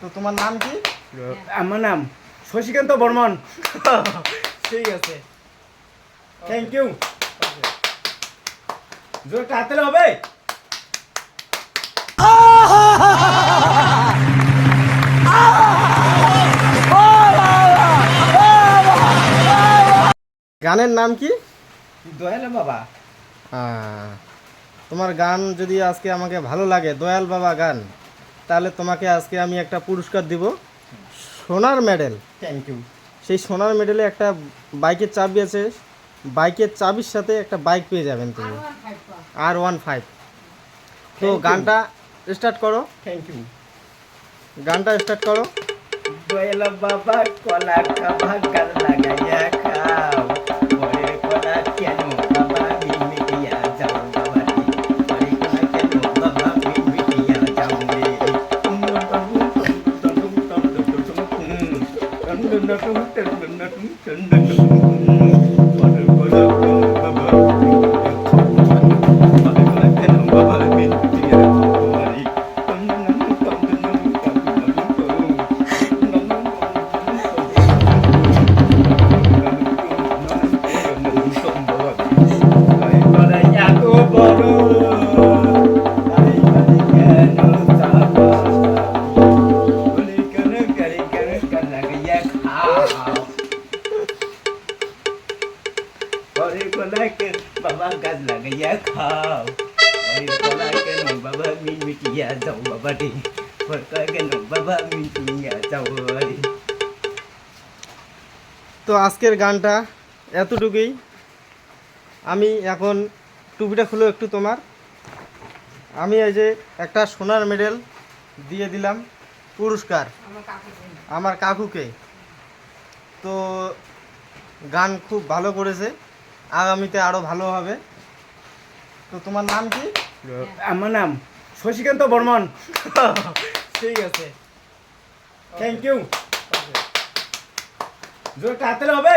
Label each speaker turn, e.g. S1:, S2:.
S1: তো তোমার নাম কি?
S2: আমার নাম শশীকান্ত বর্মন।
S1: ঠিক আছে,
S2: থ্যাংক ইউ। জোরে তাড়াতাড়ি হবে।
S1: গানের নাম কি?
S2: দয়াল বাবা।
S1: তোমার গান যদি আজকে আমাকে ভালো লাগে, দয়াল বাবা গান, তাহলে তোমাকে আজকে আমি একটা পুরস্কার দিব, সোনার মেডেল।
S2: Thank you.
S1: সেই সোনার মেডেলে একটা বাইকের চাবি আছে, বাইকের চাবির সাথে একটা বাইক পেয়ে যাবেন তুমি, R15। তো
S2: Thank you.
S1: গানটা স্টার্ট করো,
S2: থ্যাংক ইউ।
S1: গানটা স্টার্ট করো।
S2: দয়াল বাবা কলা খাবা গাল লাগাইয়া খাও, পরে কলা কেন বাবা মিমিটিয়া যাও বাবা রে, পরে কলা কেন বাবা মিমিটিয়া যাও রে। বাবা গাছ লাগাইয়া খাও, কলা কেন বাবা মিমিটিয়া যাও বাবা রে, কলা কেন বাবা মিমিটিয়া যাও রে।
S1: তো আজকের গানটা এতটুকুই। আমি এখন টুপিটা খুলো একটু তোমার। আমি এই যে একটা সোনার মেডেল দিয়ে দিলাম পুরস্কার আমার কাকুকে। তো গান খুব ভালো করেছে, আগামীতে আরও ভালো হবে। তো তোমার নাম কি?
S2: আমার নাম শশীকান্ত বর্মন।
S1: ঠিক আছে,
S2: থ্যাংক ইউ। জোরে তাড়াতাড়ি হবে।